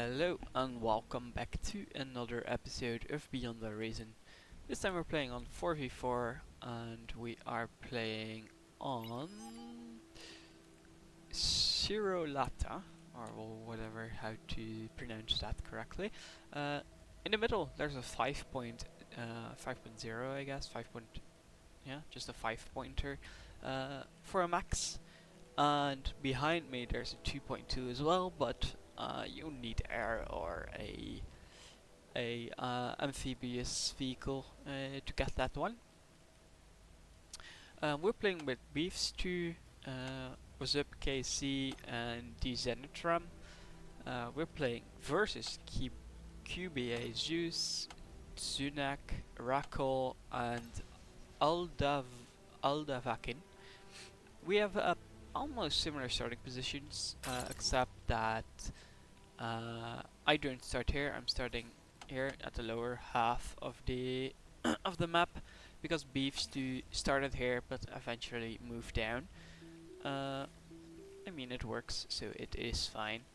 Hello and welcome back to another episode of Beyond the Reason. This time we're playing on 4v4 and we are playing on Lata or whatever how to pronounce that correctly. In the middle there's a 5.0 I guess, just a 5 pointer for a max. And behind me there's a 2.2 as well, but you need air or a amphibious vehicle to get that one. We're playing with Beefs 2, Wazip KC and the Zenitram. We're playing versus QBA Zeus, Zunak, Rakol and Aldavakin. We have almost similar starting positions, except that I don't start here. I'm starting here at the lower half of the of the map because Beefs started here but eventually moved down. I mean it works, so it is fine.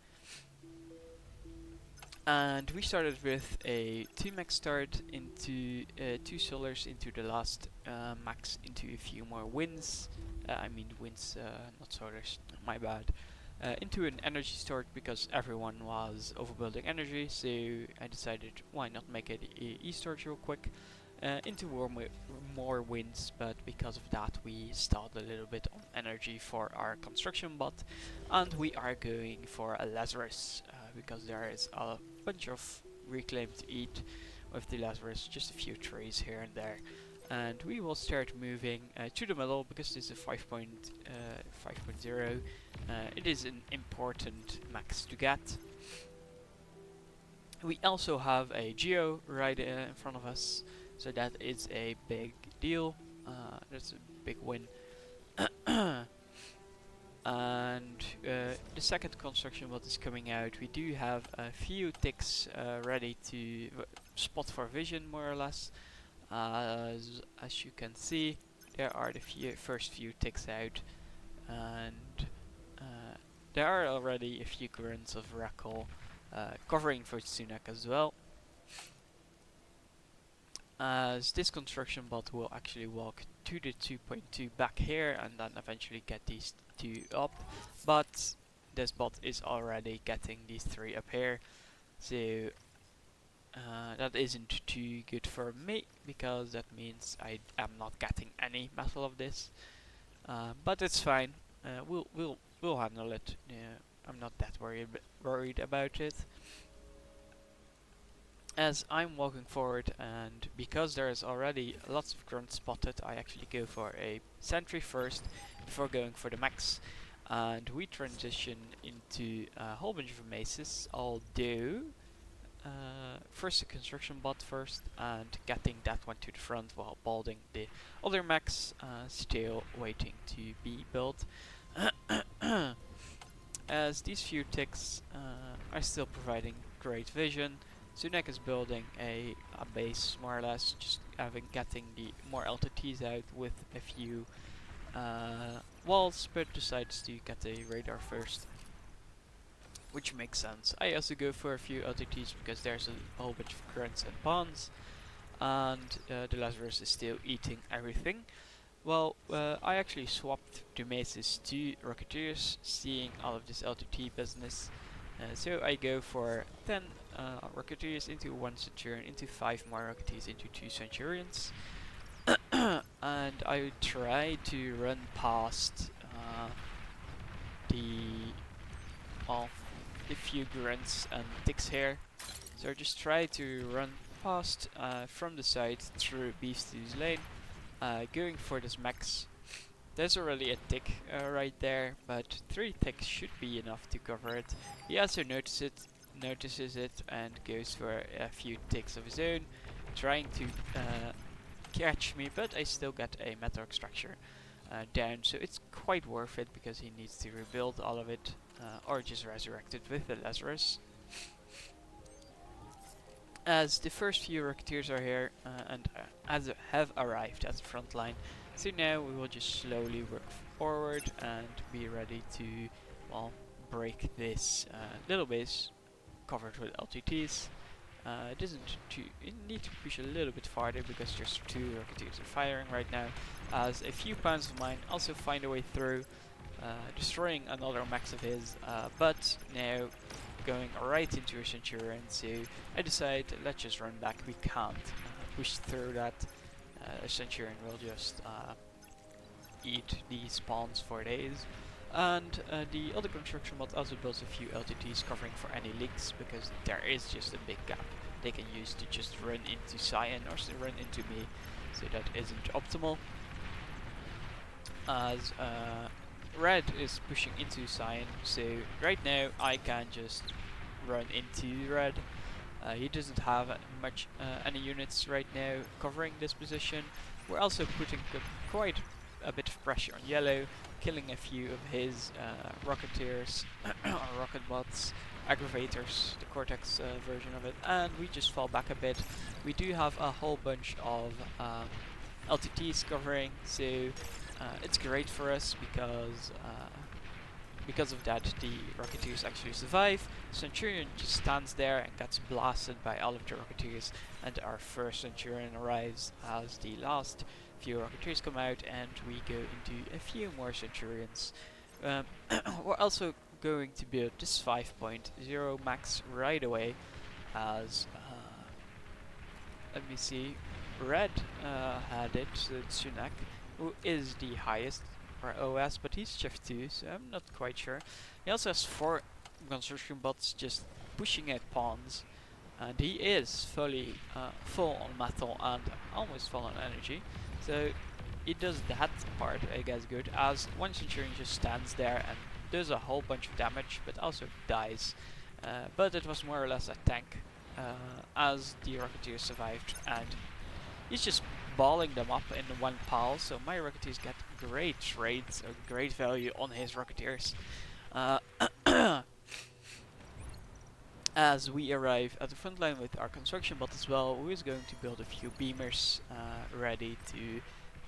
And we started with a 2 max start into 2 solars into the last max into a few more wins. I mean wins, not solars, my bad. Into an energy start because everyone was overbuilding energy, so I decided why not make it e-start real quick. Into more wins, but because of that we stalled a little bit on energy for our construction bot, and we are going for a Lazarus because there is a bunch of reclaim to eat with the Lazarus, just a few trees here and there. And we will start moving to the middle because this is a 5.0. It is an important max to get. We also have a Geo right in front of us, so that is a big deal. That's a big win. And the second construction bot is coming out. We do have a few ticks ready to spot for vision, more or less. As you can see, there are the first few ticks out, and there are already a few grunts of Rakol covering for Sunak as well. As this construction bot will actually walk to the 2.2 back here and then eventually get these 2 up, but this bot is already getting these 3 up here, so that isn't too good for me because that means I am not getting any metal of this, but it's fine. We'll handle it. I'm not that worried about it. As I'm walking forward, and because there is already lots of grunt spotted, I actually go for a sentry first before going for the max, and we transition into a whole bunch of maces. I'll do first the construction bot first and getting that one to the front while building the other max, still waiting to be built. As these few ticks are still providing great vision, Sunak is building a base more or less, just getting the more LTTs out with a few walls, but decides to get a radar first, which makes sense. I also go for a few LTTs because there's a whole bunch of grunts and pawns, and the Lazarus is still eating everything. Well, I actually swapped the maces to Rocketeers, seeing all of this LTT business. So I go for 10 Rocketeers into 1 Centurion, into 5 more Rocketeers, into 2 Centurions. And I try to run past the few grunts and ticks here. So I just try to run past from the side through Beef's lane, going for this max. There's already a tick right there, but 3 ticks should be enough to cover it. He also notices it and goes for a few ticks of his own, trying to catch me, but I still get a metal extractor down, so it's quite worth it because he needs to rebuild all of it, or just resurrect it with the Lazarus. As the first few Rocketeers are here and have arrived at the front line, so now we will just slowly work forward and be ready to, well, break this little base covered with LTTs. It isn't too. You need to push a little bit farther because just 2 Rocketeers are firing right now. As a few pounds of mine also find a way through, destroying another max of his, but now going right into a Centurion. So I decide let's just run back. We can't push through that. A Centurion will just eat the spawns for days. And the other construction mod also builds a few LTTs covering for any leaks, because there is just a big gap they can use to just run into Cyan or run into me, so that isn't optimal. As Red is pushing into Cyan, so right now I can just run into Red. He doesn't have much any units right now covering this position. We're also putting quite a bit of pressure on Yellow, killing a few of his Rocketeers, or rocket bots, aggravators, the Cortex version of it, and we just fall back a bit. We do have a whole bunch of LTTs covering, so it's great for us because of that the Rocketeers actually survive. Centurion just stands there and gets blasted by all of the Rocketeers, and our first Centurion arrives as the last few Rocketeers come out, and we go into a few more Centurions. We're also going to build this 5.0 max right away, as let me see, Red had it, so it's Sunak, who is the highest for OS, but he's Chef 2, so I'm not quite sure. He also has 4 construction bots just pushing out pawns, and he is fully full on metal and almost full on energy, so it does that part, I guess, good, as one Centurion just stands there and does a whole bunch of damage, but also dies. But it was more or less a tank, as the Rocketeers survived, and he's just balling them up in one pile, so my Rocketeers get great trades, or great value on his Rocketeers. As we arrive at the front line with our construction bot as well, who is going to build a few beamers ready to,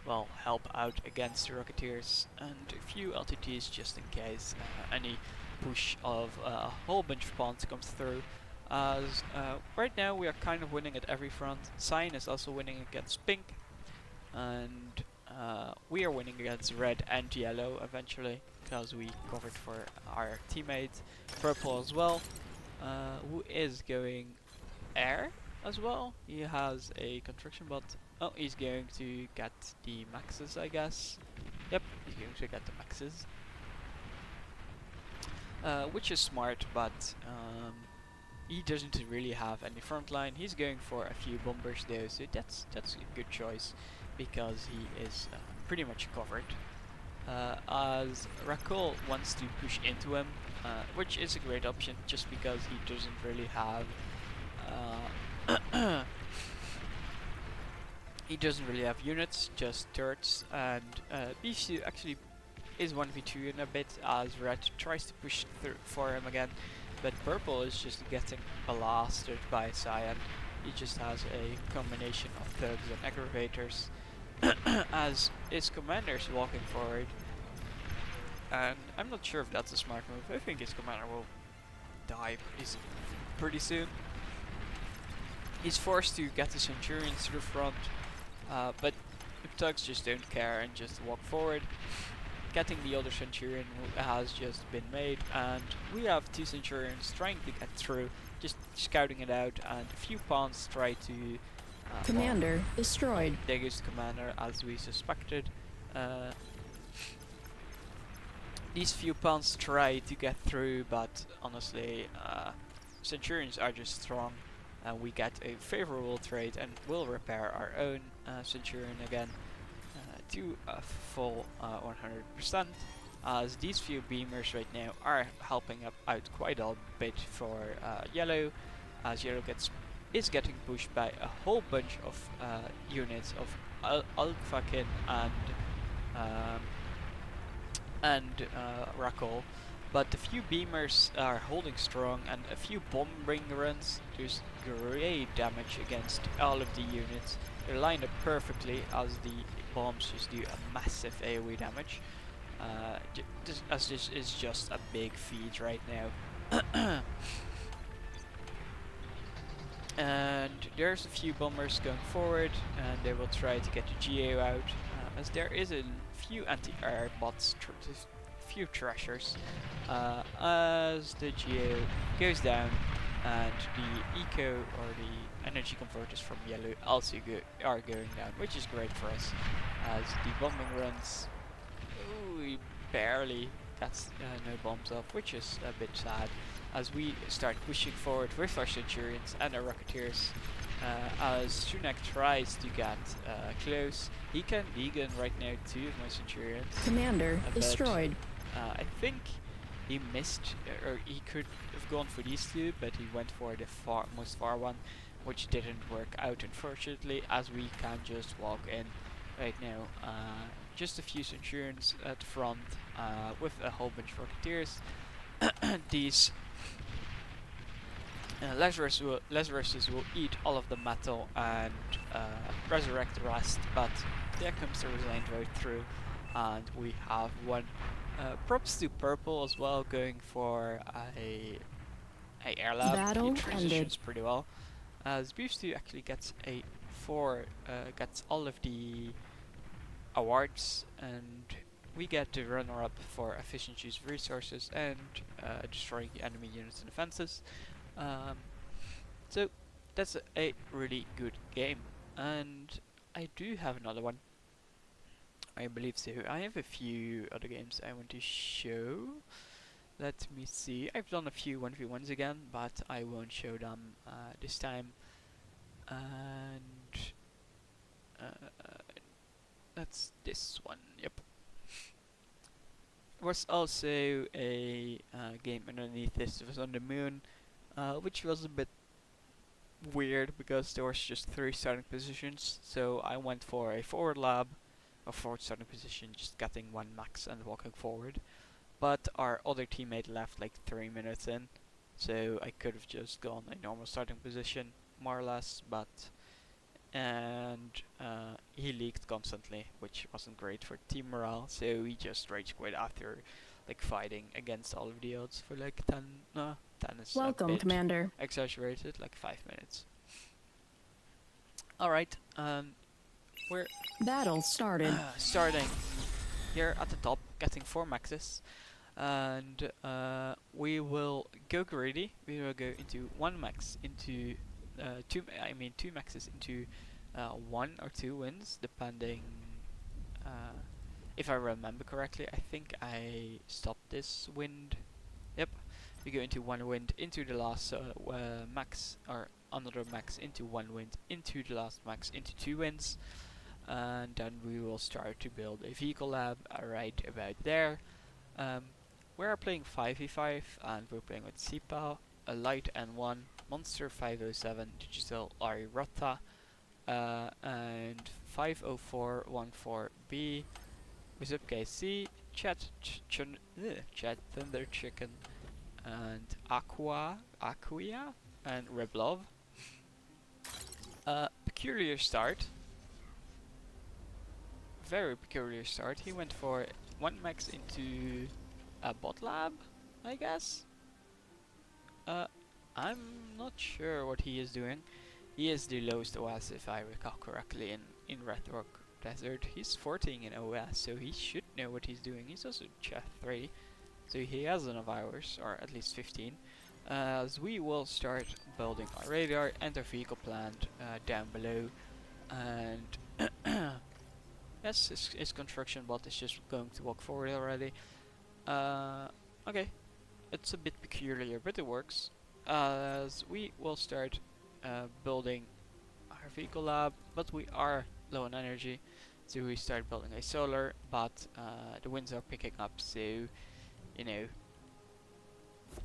well, help out against the Rocketeers, and a few LTTs just in case any push of a whole bunch of pawns comes through. As right now we are kind of winning at every front. Cyan is also winning against Pink, and we are winning against Red and Yellow eventually, because we covered for our teammate. Purple as well, who is going air as well. He has a construction bot. Oh, he's going to get the maxes, I guess. Yep, he's going to get the maxes. Which is smart, but he doesn't really have any front line. He's going for a few bombers though, so that's a good choice, because he is pretty much covered. As Rakul wants to push into him, which is a great option, just because he doesn't really have he doesn't really have units, just turrets, and Bishu actually is 1v2 in a bit, as Red tries to push through for him again, but Purple is just getting blasted by Cyan. He just has a combination of thugs and aggravators, as his commander is walking forward, and I'm not sure if that's a smart move. I think his commander will die pretty soon. He's forced to get the Centurions to the front, but the thugs just don't care and just walk forward, getting the other Centurion who has just been made, and we have 2 Centurions trying to get through, just scouting it out, and a few pawns try to Commander destroyed. There goes the commander, as we suspected. These few pawns try to get through, but honestly, Centurions are just strong, and we get a favorable trade, and we'll repair our own Centurion again to a full 100%. As these few beamers right now are helping out quite a bit for Yellow, as Yellow is getting pushed by a whole bunch of units of Alphakin and Rakol, but a few beamers are holding strong, and a few bombing runs does great damage against all of the units. They're lined up perfectly, as the bombs just do a massive AoE damage. This is just a big feat right now. And there's a few bombers going forward, and they will try to get the GA out, as there is a few anti-air bots, few thrashers, as the GA goes down, and the eco or the energy converters from yellow also are going down, which is great for us, as the bombing runs, we barely gets no bombs off, which is a bit sad, as we start pushing forward with our Centurions and our Rocketeers. As Sunak tries to get close, he can degun right now 2 of my Centurions. Commander destroyed. I think he missed, or he could have gone for these 2, but he went for the most far one, which didn't work out, unfortunately, as we can just walk in right now. Just a few Centurions at the front, with a whole bunch of Rocketeers. These Lazarus will eat all of the metal and resurrect the rest, but there comes the Resigned Vote through, and we have one. Props to Purple as well, going for a air lab. Battle He transitions ended. pretty well. As Beefs 2 actually gets a 4, gets all of the awards, and we get the runner-up for efficient use of resources and destroying enemy units and defenses. So that's a really good game, and I do have another one. I believe so. I have a few other games I want to show. Let me see. I've done a few 1v1s again, but I won't show them this time. And that's this one. Yep. There was also a game underneath this. It was on the moon, which was a bit weird because there was just 3 starting positions. So I went for a forward lab, a forward starting position, just getting 1 max and walking forward. But our other teammate left like 3 minutes in, so I could have just gone a normal starting position, more or less, but he leaked constantly, which wasn't great for team morale, so he just rage quit after like fighting against all of the odds for like 10 is Welcome, a bit Commander. exaggerated, like 5 minutes. Alright, we're Battle started. starting here at the top, getting 4 maxes, and we will go greedy. We will go into 1 max, into 2 maxes into 1 or 2 wins, depending. If I remember correctly, I think I stopped this wind. Yep, we go into 1 wind, into the last max, or another max, into 1 wind, into the last max, into 2 wins. And then we will start to build a vehicle lab right about there. We're playing 5v5, and we're playing with Sipa, a light N1, Monster 507, Digital Ari Rota, and 50414B, Wizip KC, Chat Thunder Chicken, and Aquia, and Reblov. Peculiar start. Very peculiar start. He went for 1 max into a bot lab, I guess. I'm not sure what he is doing. He is the lowest OS, if I recall correctly, in Red Rock Desert. He's 14 in OS, so he should know what he's doing. He's also Chef 3, so he has enough hours, or at least 15. As we will start building our radar and our vehicle plant down below, and yes, his construction bot is just going to walk forward already. Okay, it's a bit peculiar, but it works. As we will start building our vehicle lab, but we are low on energy, so we start building a solar, but the winds are picking up, so you know,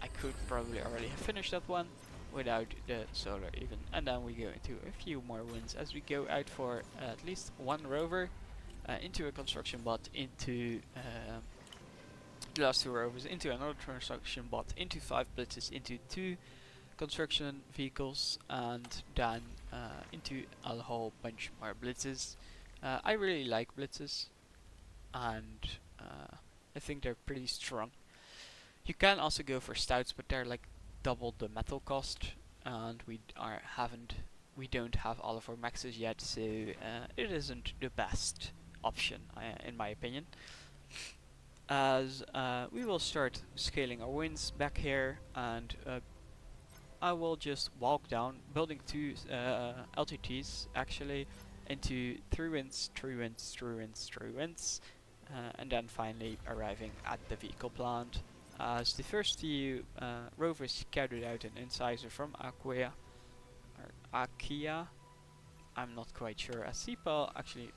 I could probably already have finished that one without the solar even. And then we go into a few more winds as we go out for at least 1 rover, into a construction bot, into the last 2 rovers, into another construction bot, into 5 blitzes, into 2 construction vehicles, and then into a whole bunch more blitzes. I really like blitzes, and I think they're pretty strong. You can also go for stouts, but they're like double the metal cost, and we don't have all of our maxes yet, so it isn't the best option in my opinion. As we will start scaling our wins back here, and I will just walk down, building two LTTs actually, into 3 wins, 3 wins, 3 wins, 3 wins, and then finally arriving at the vehicle plant. As the first few rovers scouted out an incisor from Aquia, or Akia, I'm not quite sure, as Sipa actually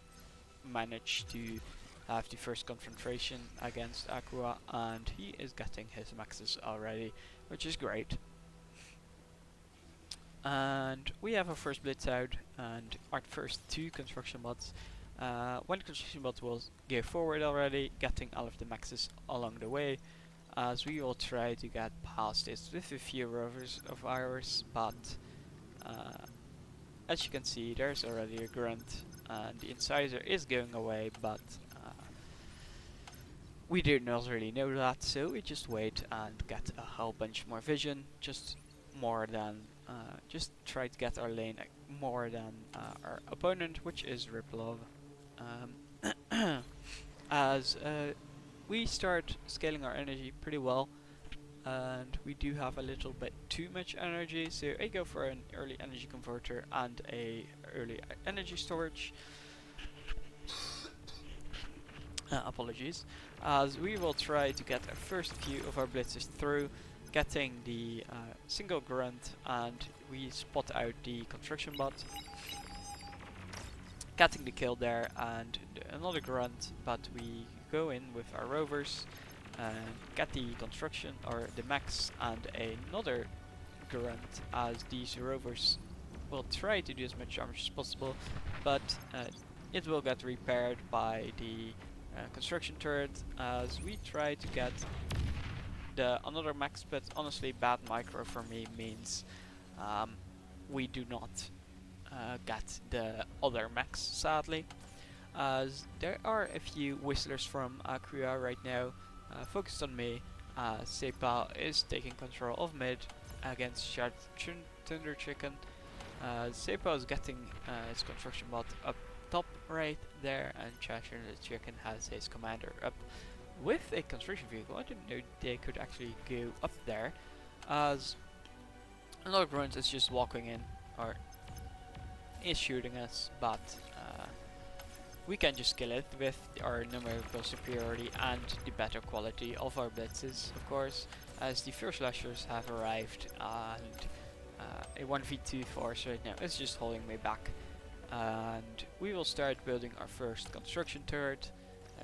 managed to have the first confrontation against Aqua, and he is getting his maxes already, which is great. And we have our first blitz out, and our first 2 construction bots. One construction bot will go forward already, getting all of the maxes along the way, as we will try to get past this with a few rovers of ours, but as you can see, there's already a grunt, and the incisor is going away, but we do not really know that, so we just wait and get a whole bunch more vision, just more than just try to get our lane more than our opponent, which is Riplov. As we start scaling our energy pretty well, and we do have a little bit too much energy, so I go for an early energy converter and a early energy storage. Apologies. As we will try to get our first few of our blitzes through, getting the single grunt, and we spot out the construction bot, getting the kill there, and another grunt, but we go in with our rovers and get the construction, or the max, and another grunt, as these rovers will try to do as much damage as possible, but it will get repaired by the construction turret, as we try to get another max, but honestly bad micro for me means we do not get the other max, sadly, as there are a few whistlers from Akria right now focused on me. Sepa is taking control of mid against Thunder Chicken. Sepa is getting his construction bot up top right there, and Thunder Chicken has his commander up with a construction vehicle. I didn't know they could actually go up there, as another grunt is just walking in, or is shooting us, but we can just kill it with our numerical superiority and the better quality of our blitzes, of course, as the first lashers have arrived, and a 1v2 force right now is just holding me back. And we will start building our first construction turret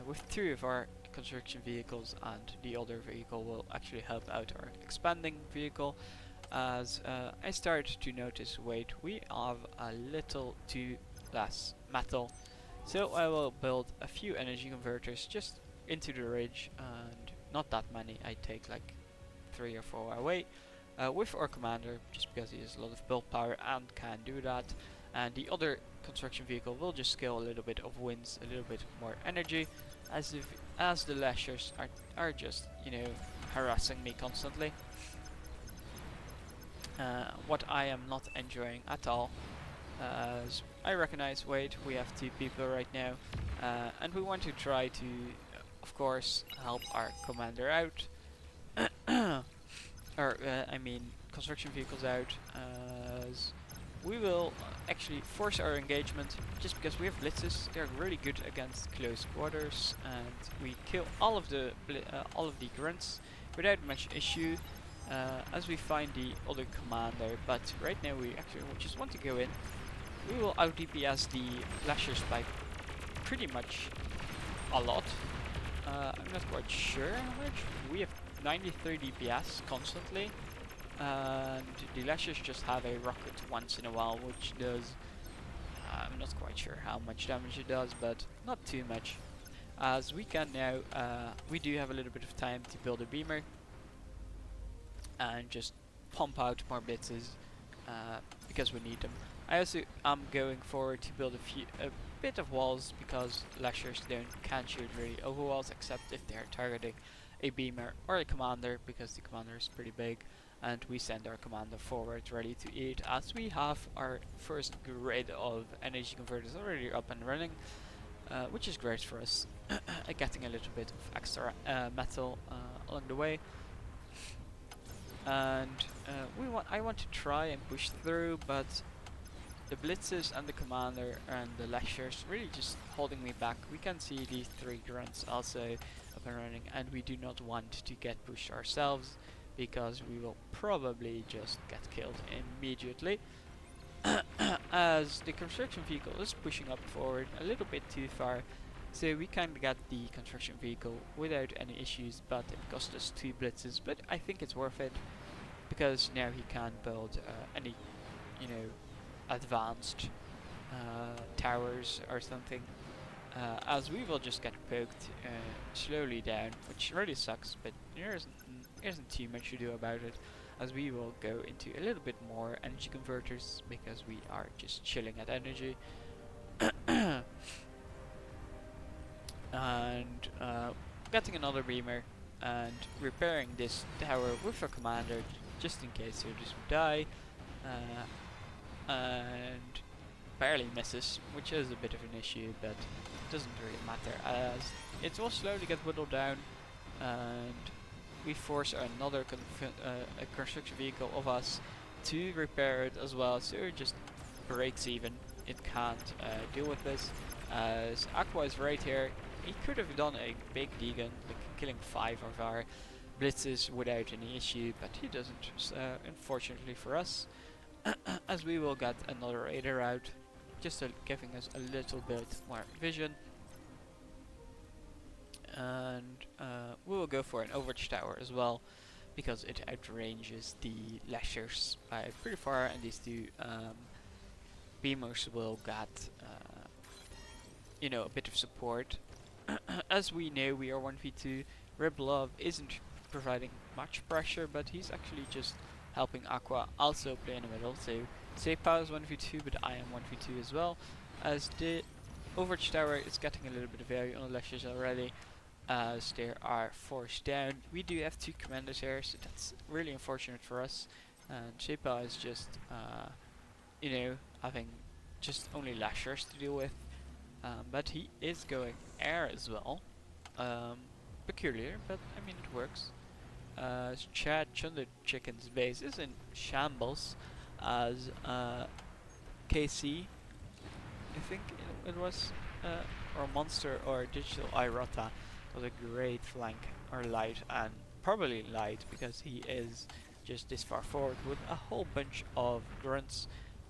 with 2 of our construction vehicles, and the other vehicle will actually help out our expanding vehicle, as I start to notice, wait, we have a little too less metal, so I will build a few energy converters just into the ridge, and not that many, I take like 3 or 4 away, with our commander, just because he has a lot of build power and can do that, and the other construction vehicle will just scale a little bit of winds, a little bit more energy, as the lashers are just, you know, harassing me constantly. What I am not enjoying at all, as I recognize, wait, we have 2 people right now, and we want to try to, of course, help our commander out, or I mean construction vehicles out, as we will actually force our engagement, just because we have blitzes. They're really good against close quarters, and we kill all of the grunts without much issue, as we find the other commander. But right now we actually just want to go in. We will out DPS the lashers by pretty much a lot. I'm not quite sure how much. We have 93 DPS constantly, and the lashers just have a rocket once in a while, which does, I'm not quite sure how much damage it does, but not too much. As we can now, we do have a little bit of time to build a beamer and just pump out more blitzes, because we need them. I also am going forward to build a bit of walls, because lashers can't shoot really over walls, except if they are targeting a beamer or a commander, because the commander is pretty big. and we send our commander forward ready to eat, as we have our first grid of energy converters already up and running, which is great for us. Getting a little bit of extra metal along the way, and I want to try and push through, but the blitzes and the commander and the lectures really just holding me back. We can see these 3 grunts also up and running, and we do not want to get pushed ourselves, because we will probably just get killed immediately. As the construction vehicle is pushing up forward a little bit too far, so we can get the construction vehicle without any issues, but it cost us 2 blitzes, but I think it's worth it, because now he can build any, you know, advanced towers or something, as we will just get poked slowly down, which really sucks, but there isn't too much to do about it, as we will go into a little bit more energy converters, because we are just chilling at energy. And getting another beamer and repairing this tower with a commander, just in case you just die, and barely misses, which is a bit of an issue, but it doesn't really matter, as it will slowly get whittled down, and we force another a construction vehicle of us to repair it as well, so it just breaks even. It can't deal with this, as Aqua is right here. He could have done a big degun, like killing 5 of our blitzes without any issue, but he doesn't, unfortunately for us, as we will get another raider out, just giving us a little bit more vision. And we will go for an overwatch tower as well, because it outranges the lashers by pretty far, and these 2 beamers will get you know, a bit of support. As we know, we are 1v2. Riblov isn't providing much pressure, but he's actually just helping Aqua also play in the middle. So Sepa is 1v2, but I am 1v2 as well, as the overwatch tower is getting a little bit of value on the lashes already, as they are forced down. We do have 2 commanders here, so that's really unfortunate for us, and Sepa is just you know, having just only lashers to deal with, but he is going air as well. Peculiar, but I mean it works. Chad Chunder Chicken's base is in shambles, as KC, I think it was, or Monster or Digital Irota was a great flank, or light, and probably light, because he is just this far forward with a whole bunch of grunts,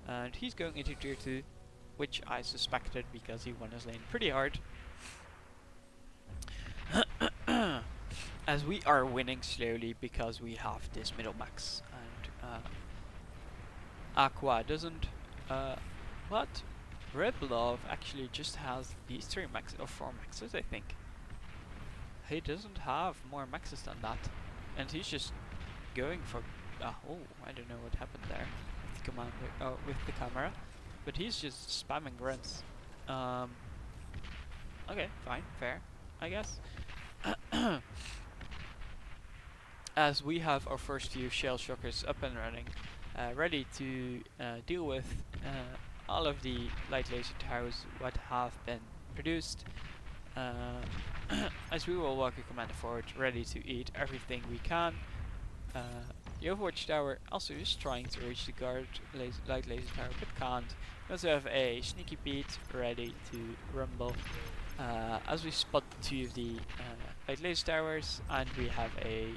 and he's going into tier 2, which I suspected because he won his lane pretty hard. As we are winning slowly because we have this middle max, and Aqua doesn't, but Riblov actually just has these 3 maxes, or 4 maxes I think. He doesn't have more maxes than that, and he's just going for, oh, I don't know what happened there with the commander, with the camera, but he's just spamming grunts. Okay, fine, fair, I guess. As we have our first few shell shockers up and running, ready to deal with all of the light laser towers what have been produced, as we will walk a commander forward, ready to eat everything we can. The Overwatch tower also is trying to reach the guard light laser tower, but can't. We also have a Sneaky Pete ready to rumble, as we spot 2 of the light laser towers, and we have a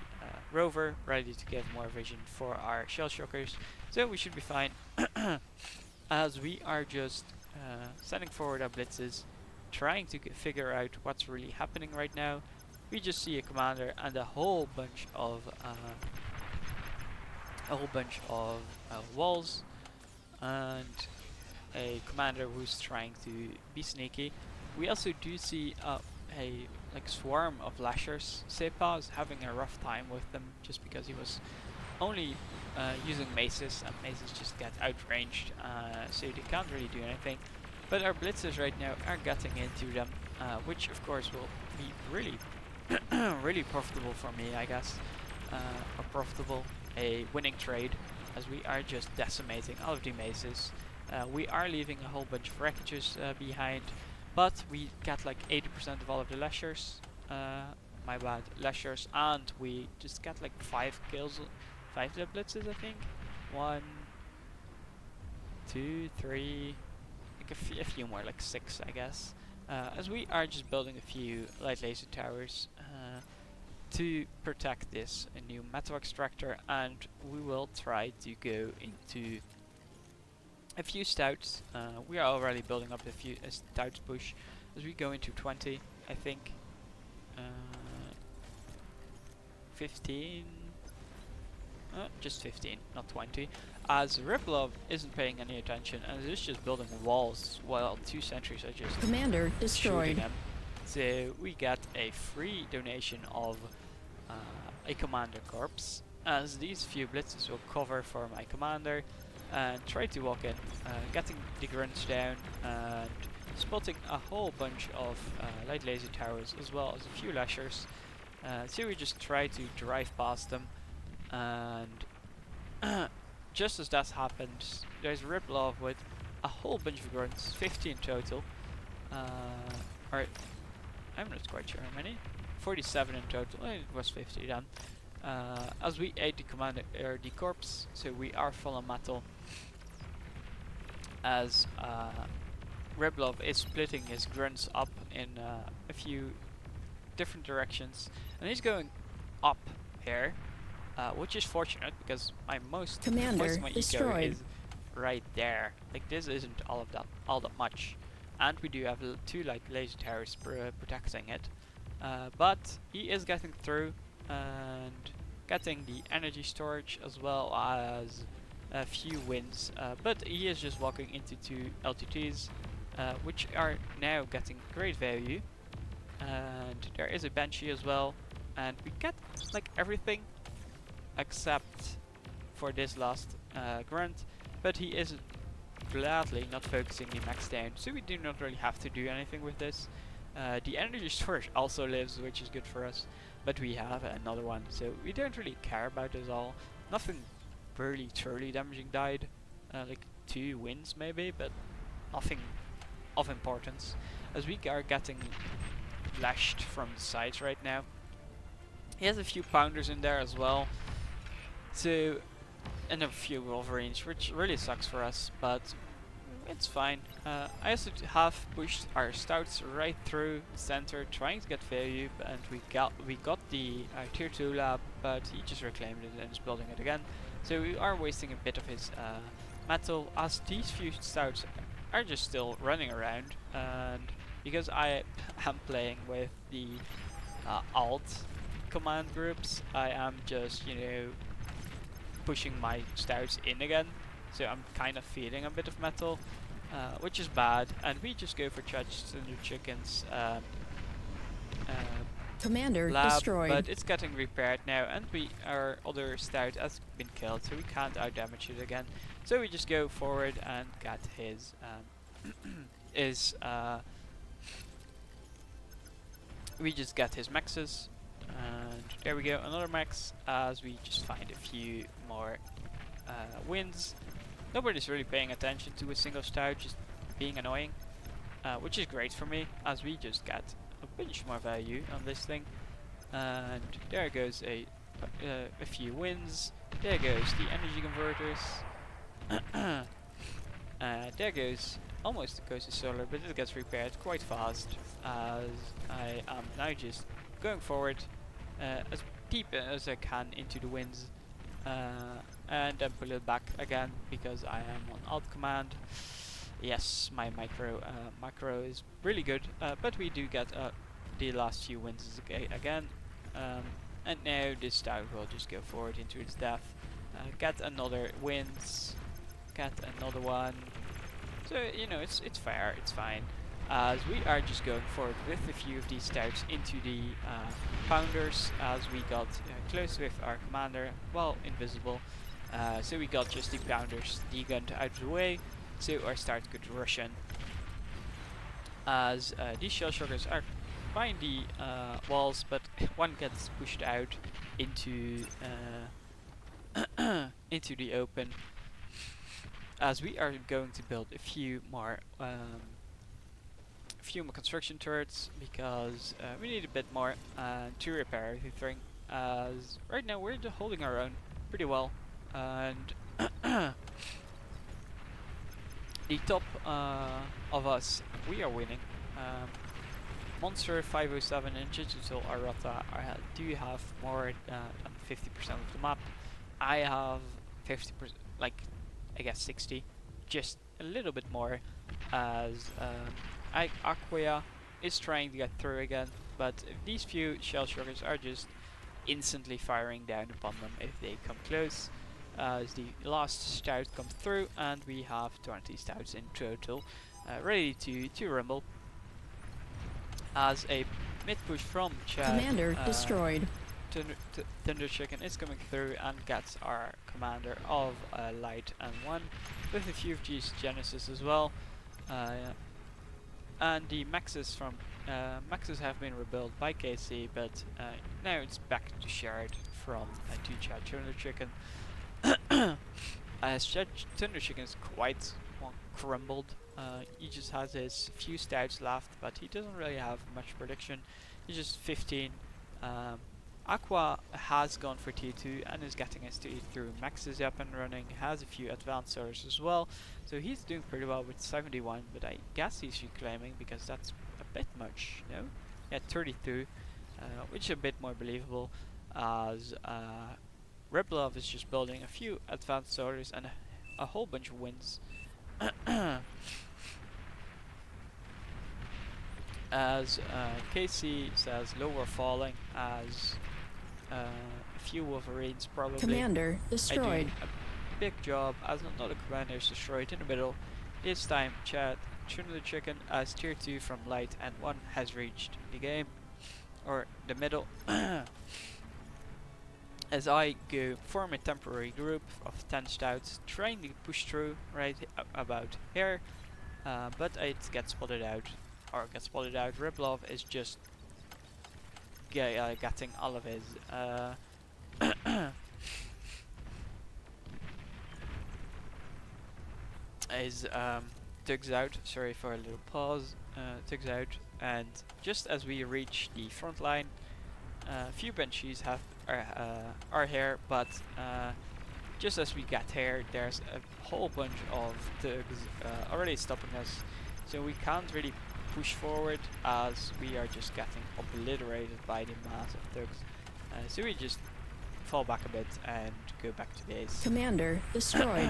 rover ready to give more vision for our shell shockers, so we should be fine. As we are just sending forward our blitzes, trying to figure out what's really happening right now. We just see a commander and a whole bunch of walls, and a commander who's trying to be sneaky. We also do see a swarm of lashers. Sepa is having a rough time with them, just because he was only using maces, and maces just get outranged, so they can't really do anything. But our blitzers right now are getting into them, which of course will be really really profitable for me, I guess. Or profitable, a winning trade, as we are just decimating all of the mazes. We are leaving a whole bunch of wreckages behind, but we get like 80% of all of the lashers. My bad, lashers, and we just get like 5 kills, 5 dead blitzes, I think. 1, 2, 3, like a few more, like 6, I guess. As we are just building a few light laser towers to protect this new metal extractor, and we will try to go into a few stouts. We are already building up a stouts push as we go into 20, I think. 15, just 15, not 20, as Riplov isn't paying any attention and is just building walls while 2 sentries are just Commander destroyed. shooting him. So we get a free donation of a commander corpse, as these few blitzes will cover for my commander, and try to walk in, getting the grunts down and spotting a whole bunch of light laser towers as well as a few lashers. So we just try to drive past them, and just as that happens, there's Riplov with a whole bunch of grunts, 50 in total. Or I'm not quite sure how many. 47 in total. It was 50 then. As we ate the commander the corpse, so we are full on metal. As Riplov is splitting his grunts up in a few different directions, and he's going up here, which is fortunate because most of my eco is right there. Like, this isn't all that much, and we do have 2 like laser towers protecting it, but he is getting through and getting the energy storage as well as a few wins, but he is just walking into 2 LTTs, which are now getting great value. And there is a Banshee as well, and we get like everything except for this last grunt, but he is gladly not focusing the max down, so we do not really have to do anything with this. The energy storage also lives, which is good for us, but we have another one, so we don't really care about this all. Nothing really truly damaging died, like 2 wins maybe, but nothing of importance, as we are getting lashed from the sides right now. He has a few pounders in there as well, so, and a few Wolverines, which really sucks for us, but it's fine. I also have pushed our stouts right through the center, trying to get value, and we got the tier 2 lab, but he just reclaimed it and is building it again. So we are wasting a bit of his metal, as these few stouts are just still running around, and because I am playing with the alt command groups, I am just, you know, pushing my stouts in again, so I'm kind of feeding a bit of metal, which is bad, and we just go for Church and the Chickens Commander lab, destroyed. but it's getting repaired now, and our other stout has been killed, so we can't outdamage it again. So we just go forward and get his we just get his maxes, and there we go, another max, as we just find a few more wins. Nobody's really paying attention to a single stout, just being annoying, which is great for me, as we just get a bunch more value on this thing. And there goes a few wins. There goes the energy converters. There goes almost goes to solar, but it gets repaired quite fast, as I am now just going forward as deep as I can into the winds, and then pull it back again because I am on alt command. Yes, my macro is really good, but we do get the last few wins again, and now this stout will just go forward into its death, get another wins, get another one. So, you know, it's fair, it's fine, as we are just going forward with a few of these stouts into the pounders, as we got close with our commander while invisible. So we got just the pounders degunned out of the way, so our stout could rush in. As these shell shockers are behind the walls, but one gets pushed out into into the open, as we are going to build a few more construction turrets, because we need a bit more to repair everything, as right now we're holding our own pretty well, and the top of us, we are winning. Monster 507 and Digital Armada do have more than 50% of the map. I have 50%, like I guess 60, just a little bit more, as Aquia is trying to get through again, but these few shell shockers are just instantly firing down upon them if they come close. As the last stout comes through, and we have 20 stouts in total, ready to rumble. As a mid push from Chad, Commander destroyed. Thunder Chicken is coming through and gets our commander of Light and 1 with a few of G's Genesis as well. And the Maxes from Maxes have been rebuilt by KC, but now it's back to Shard from to Chad Thunder Chicken. As Chad Thunder Chicken is quite crumbled. He just has his few stouts left, but he doesn't really have much prediction. He's just 15. Aqua has gone for T2 and is getting his T through. Max is up and running, has a few advanced servers as well, so he's doing pretty well with 71, but I guess he's reclaiming because that's a bit much, no? Yeah, 32, which is a bit more believable, as Riplov is just building a few advanced servers and a whole bunch of wins. As KC says, lower falling, as a few Wolverines probably. Commander destroyed. I do a big job, as another commander is destroyed in the middle. This time, Chad Tuna the Chicken as tier 2 from Light and 1 has reached the game, or the middle. As I go form a temporary group of 10 stouts, trying to push through right about here, but it gets spotted out. Riplov is just getting all of his tugs out. Sorry for a little pause. Tugs out, and just as we reach the front line, a few Banshees are here, but just as we get here, there's a whole bunch of tugs already stopping us, so we can't really push forward, as we are just getting obliterated by the mass of thugs. So we just fall back a bit and go back to base. Commander destroyed.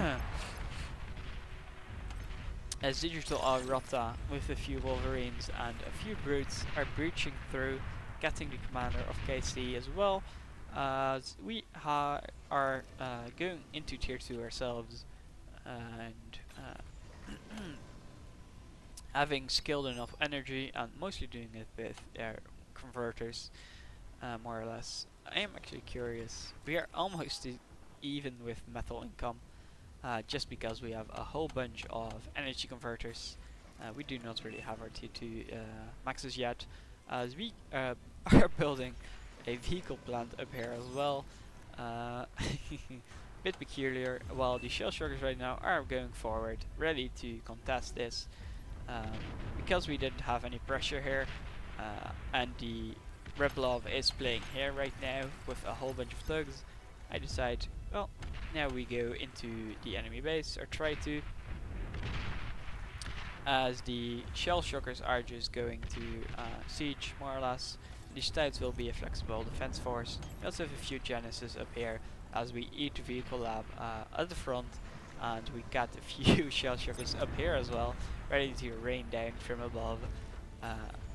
As Digital Armada with a few Wolverines and a few Brutes are breaching through, getting the commander of KC as well, as we are going into tier 2 ourselves, and having skilled enough energy and mostly doing it with converters, more or less. I am actually curious. We are almost even with metal income, just because we have a whole bunch of energy converters. We do not really have our T2 maxes yet, as we are building a vehicle plant up here as well. Bit peculiar, while the shell shockers right now are going forward, ready to contest this. Because we didn't have any pressure here, and the Riplov is playing here right now with a whole bunch of thugs, I decide, well, now we go into the enemy base, or try to, as the shell shockers are just going to siege, more or less. The stouts will be a flexible defense force. We also have a few Genesis up here, as we eat the vehicle lab at the front, and we got a few shell shockers up here as well, ready to rain down from above,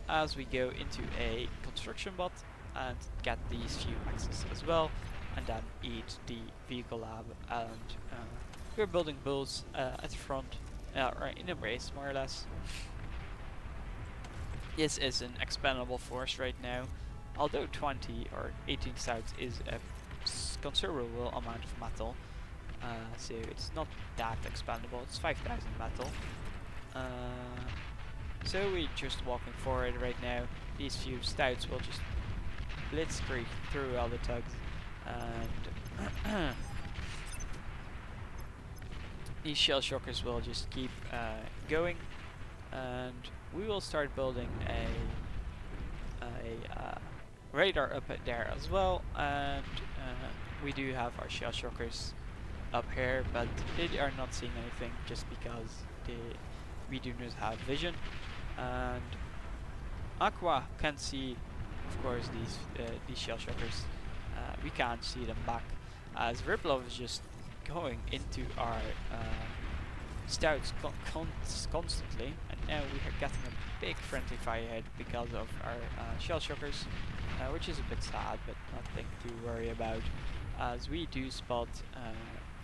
as we go into a construction bot and get these few axes as well, and then eat the vehicle lab. And we're building bulls at the front, or in a race, more or less. This is an expandable force right now, although 20 or 18 stouts is a considerable amount of metal, so it's not that expandable. It's 5,000 metal. So we're just walking forward right now. These few stouts will just blitzkrieg through all the tugs, and these shell shockers will just keep going, and we will start building a radar up there as well. And we do have our shell shockers up here, but they are not seeing anything just because we do not have vision. And Aqua can see, of course, these shell shockers. We can't see them back, as Riplov is just going into our stouts constantly, and now we are getting a big friendly fire hit because of our shell shockers, which is a bit sad, but nothing to worry about, as we do spot,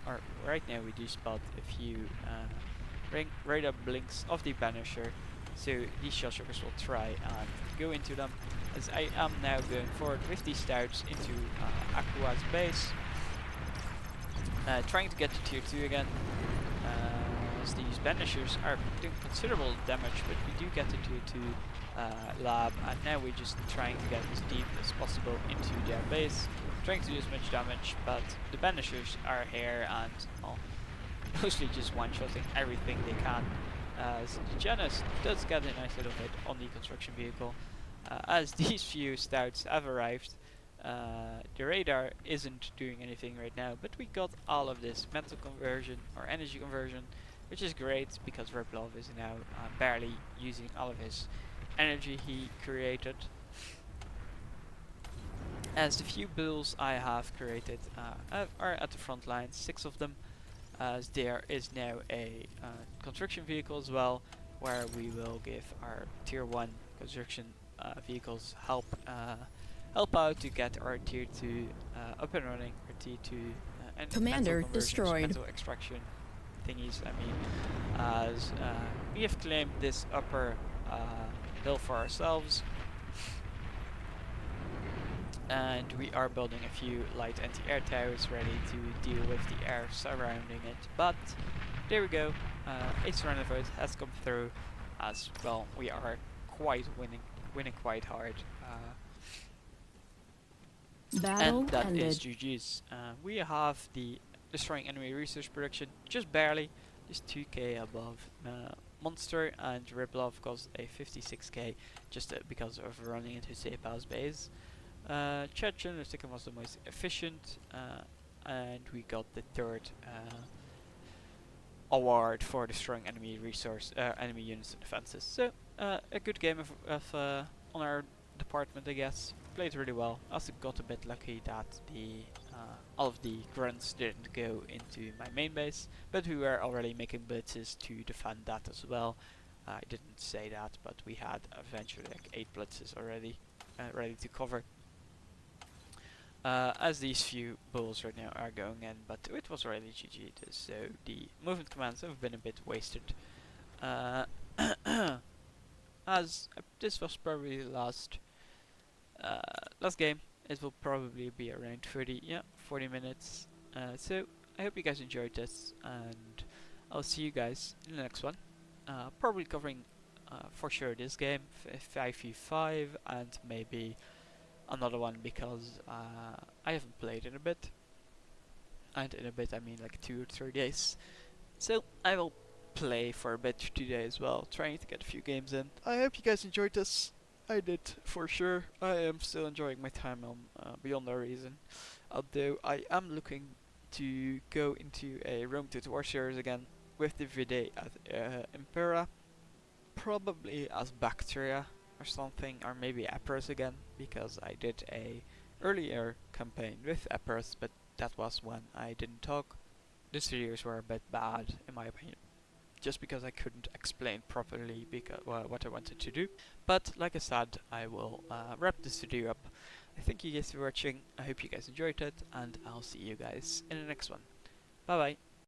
or right now we do spot a few radar blinks of the Banisher, so these shell shockers will try and go into them, as I am now going forward with these stouts into Aqua's base, trying to get to tier 2 again, as these Banishers are doing considerable damage, but we do get to tier 2 lab, and now we're just trying to get as deep as possible into their base, trying to do as much damage, but the Banishers are here and mostly just one-shotting everything they can. So the Janus does get a nice little hit on the construction vehicle, as these few stouts have arrived. The radar isn't doing anything right now, but we got all of this mental conversion or energy conversion, which is great because Riplov is now barely using all of his energy he created. As the few bulls I have created are at the front lines, 6 of them, as there is now a construction vehicle as well, where we will give our tier 1 construction vehicles help out to get our tier 2 up and running, or tier 2 and Commander destroyed. mental extraction thingies, I mean, as we have claimed this upper hill for ourselves, and we are building a few light anti-air towers ready to deal with the air surrounding it. But there we go, a surrender vote has come through, as well we are quite winning quite hard, Battle and that ended. is GG's. We have the destroying enemy resource production just barely, just 2k above Monster, and Riplov got a 56k just because of running into Sepal's base. Chechen was the most efficient, and we got the third award for destroying enemy enemy units and defenses. So a good game of on our department, I guess. Played really well. Also got a bit lucky that the all of the grunts didn't go into my main base, but we were already making blitzes to defend that as well. I didn't say that, but we had eventually like 8 blitzes already ready to cover. As these few bulls right now are going in, but it was already GG, so the movement commands have been a bit wasted. As this was probably the last game, it will probably be around 40 minutes. So I hope you guys enjoyed this, and I'll see you guys in the next one. Probably covering for sure this game, 5v5, and maybe another one, because I haven't played in a bit, and in a bit I mean like 2 or 3 days. So I will play for a bit today as well, trying to get a few games in. I hope you guys enjoyed this. I did for sure. I am still enjoying my time on Beyond All Reason, although I am looking to go into a Rome to War series again with the Vide at Impera, probably as Bacteria or something, or maybe Epirus again, because I did a earlier campaign with Epirus, but that was when I didn't talk. The studios were a bit bad in my opinion, just because I couldn't explain properly what I wanted to do. But like I said, I will wrap this video up. I thank you guys for watching, I hope you guys enjoyed it, and I'll see you guys in the next one. Bye bye.